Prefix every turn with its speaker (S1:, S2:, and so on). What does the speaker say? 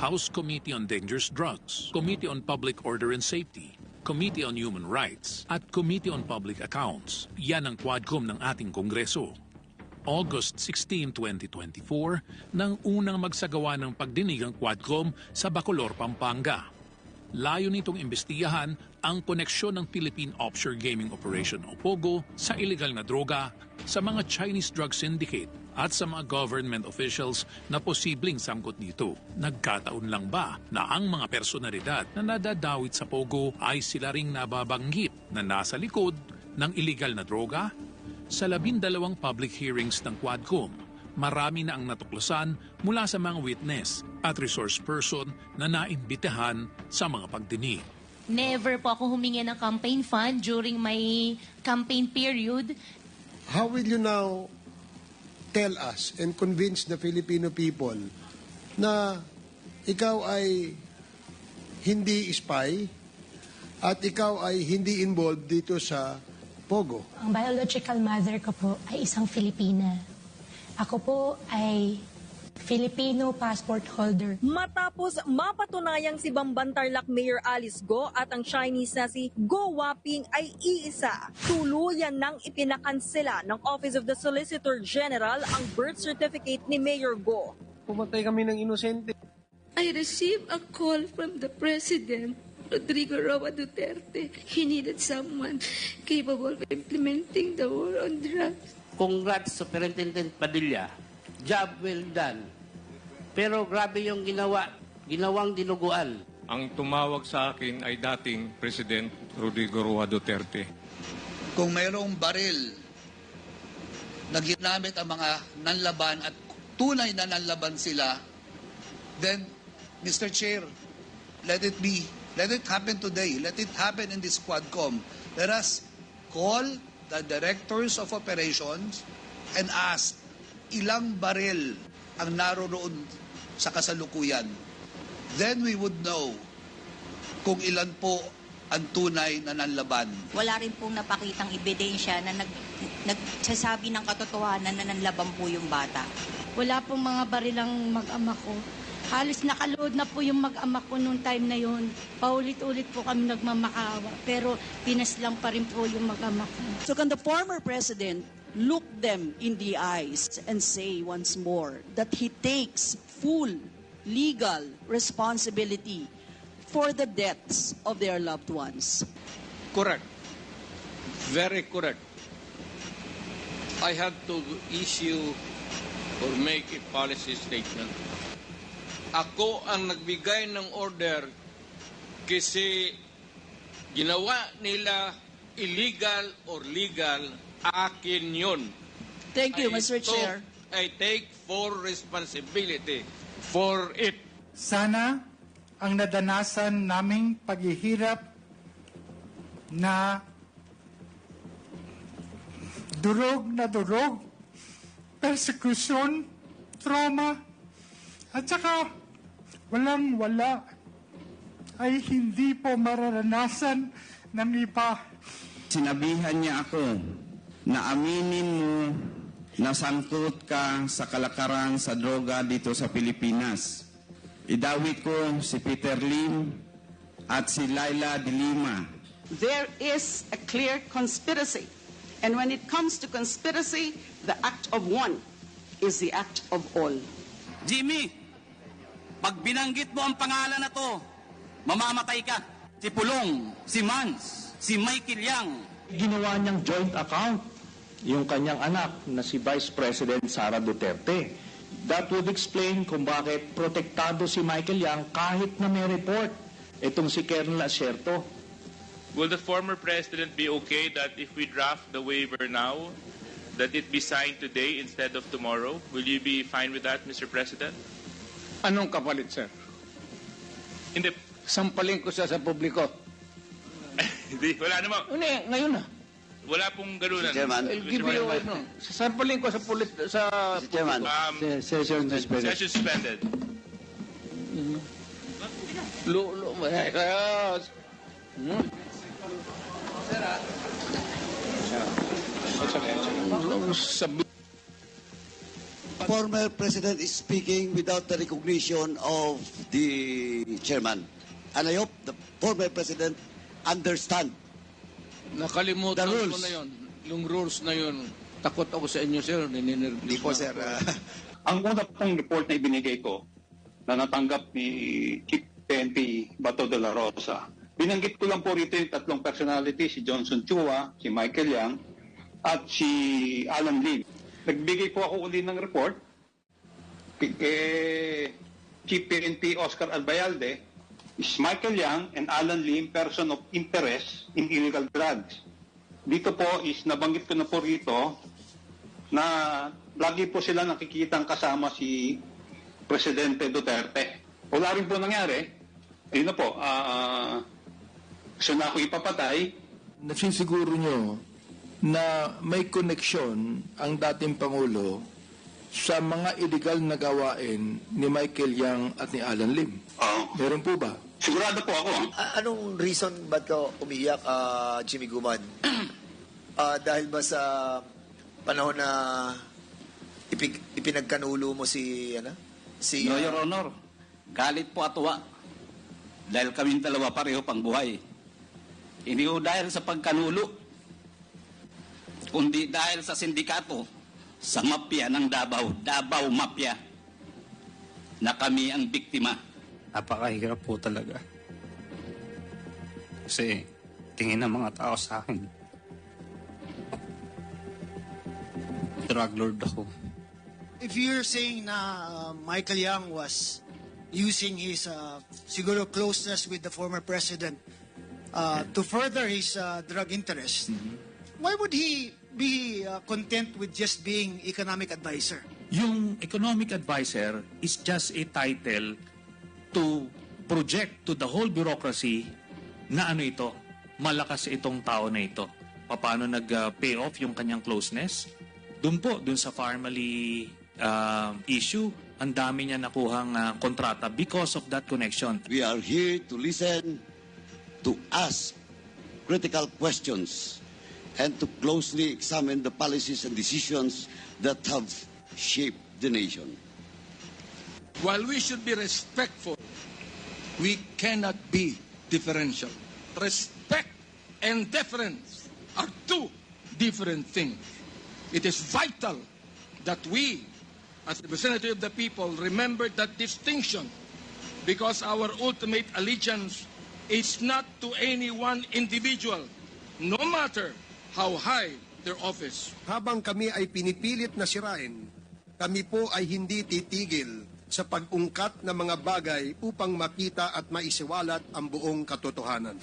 S1: House Committee on Dangerous Drugs, Committee on Public Order and Safety, Committee on Human Rights, at Committee on Public Accounts. Yan ang Quadcom ng ating Kongreso. August 16, 2024, nang unang magsagawa ng pagdinig ang Quadcom sa Bacolor, Pampanga. Layo nitong imbestigahan ang koneksyon ng Philippine Offshore Gaming Operation o POGO sa illegal na droga, sa mga Chinese drug syndicate at sa mga government officials na posibleng sangkot dito. Nagkataon lang ba na ang mga personalidad na nadadawit sa POGO ay sila ring nababanggit na nasa likod ng illegal na droga? Sa 12 public hearings ng Quadcom, marami na ang natuklasan mula sa mga witness at resource person na naimbitahan sa mga pagdinig.
S2: Never po ako humingi ng campaign fund during my campaign period.
S3: How will you now tell us and convince the Filipino people na ikaw ay hindi spy at ikaw ay hindi involved dito sa POGO?
S4: Ang biological mother ko po ay isang Filipina. Ako po ay Filipino passport holder.
S5: Matapos mapatunayang si Bambantarlac Mayor Alice Go at ang Chinese na si Go Waping ay iisa, tuluyan nang ipinakansela ng Office of the Solicitor General ang birth certificate ni Mayor Go.
S3: Pumatay kami ng inosente.
S6: I received a call from the President, Rodrigo Roa Duterte. He needed someone capable of implementing the war on drugs.
S7: Congrats, Superintendent Padilla. Job well done. Pero grabe yung ginawang dinuguan.
S8: Ang tumawag sa akin ay dating President Rodrigo Roa Duterte.
S9: Kung mayroong baril na ginamit ang mga nanlaban at tunay na nanlaban sila, then, Mr. Chair, let it be. Let it happen today. Let it happen in this Quadcom. Let us call the directors of operations and ask ilang baril ang naroroon sa kasalukuyan. Then we would know kung ilan po ang tunay na nanlaban.
S10: Wala rin pong napakitang ebidensya na nagsasabi ng katotohanan na nanlaban po yung bata.
S6: Wala pong mga barilang mag-ama ko. Halos nakalood na po yung mag-ama ko noong time na yun. Paulit-ulit po kami nagmamakawa. Pero pinaslang pa rin po yung mag-ama ko.
S11: So can the former president look them in the eyes and say once more that he takes full legal responsibility for the deaths of their loved ones?
S8: Correct. Very correct. I have to issue or make a policy statement. Ako ang nagbigay ng order kasi ginawa nila illegal or legal, akin yun.
S11: Thank you, Mr. Chair.
S8: I take full responsibility for it.
S12: Sana ang nadanasan naming paghihirap na durog, persecution, trauma, at saka walang-wala ay hindi po mararanasan ng iba.
S13: Sinabihan niya ako na aminin mo na sangkot ka sa kalakaran sa droga dito sa Pilipinas. Idawit ko si Peter Lim at si Laila de Lima.
S14: There is a clear conspiracy. And when it comes to conspiracy, the act of one is the act of all.
S15: Jimmy, pag binanggit mo ang pangalan na to, mamamatay ka. Si Pulong, si Mans, si Michael Yang.
S16: Ginawa niyang joint account yung kanyang anak na si Vice President Sara Duterte. That would explain kung bakit protektado si Michael Yang kahit na may report itong si Colonel Asierto.
S17: Will the former president be okay that if we draft the waiver now, that it be signed today instead of tomorrow? Will you be fine with that, Mr. President?
S8: Anong kapalit, sir?
S17: Hindi.
S8: Sampalin ko siya sa publiko.
S17: Hindi, wala naman.
S8: Hindi, ngayon na.
S17: Wala pong ganunan.
S8: Chairman, I'll give you, sampalin ko sa
S17: Chairman,
S8: session suspended.
S17: Session suspended.
S8: Sabi
S18: former president is speaking without the recognition of the chairman. And I hope the former president understand
S19: Nakalimutan
S18: the rules.
S19: ko na yun. Yung rules na yun. Takot ako sa inyo, sir.
S18: Hindi po, sir.
S20: Ang una pong report na ibinigay ko na natanggap ni Chief PNP Bato de la Rosa, binanggit ko lang po rito yung tatlong personality, si Johnson Chua, si Michael Yang, at si Alan Lim. Nagbigay po ako uli ng report kay Chief PNP Oscar Albayalde, is Michael Yang and Alan Lim person of interest in illegal drugs. Dito po is nabanggit ko na po rito na lagi po sila nakikitang kasama si Presidente Duterte. Wala rin po nangyari. Ayun na po, gusto na ako ipapatay.
S21: Nasisiguro nyo na may koneksyon ang dating Pangulo sa mga illegal na gawain ni Michael Yang at ni Alan Lim. Meron po ba?
S20: Sigurado po ako.
S22: Anong reason ba't ka umiyak, Jimmy Guman? Dahil ba sa panahon na ipinagkanulo mo si
S15: No, Your Honor. Galit po atuwa. Dahil kaming dalawa pareho pang buhay. Hindi ko dahil sa pagkanulo, kundi dahil sa sindikato, sa mafia ng Davao Mafia, na kami ang biktima.
S23: Napakahirap po talaga. Kasi tingin ng mga tao sa akin, drug lord ako.
S24: If you're saying na Michael Yang was using his siguro closeness with the former president to further his drug interest, why would he be content with just being economic advisor?
S1: Yung economic advisor is just a title to project to the whole bureaucracy na ano ito, malakas itong tao na ito. Paano nag-pay off yung kanyang closeness? Doon sa family issue, ang dami niya nakuhang kontrata because of that connection.
S18: We are here to listen, to ask critical questions, and to closely examine the policies and decisions that have shaped the nation.
S19: While we should be respectful, we cannot be differential. Respect and deference are two different things. It is vital that we, as representative of the people, remember that distinction, because our ultimate allegiance is not to any one individual, no matter how high their office.
S3: Habang kami ay pinipilit na sirain, kami po ay hindi titigil sa pag-ungkat ng mga bagay upang makita at maisiwalat ang buong katotohanan.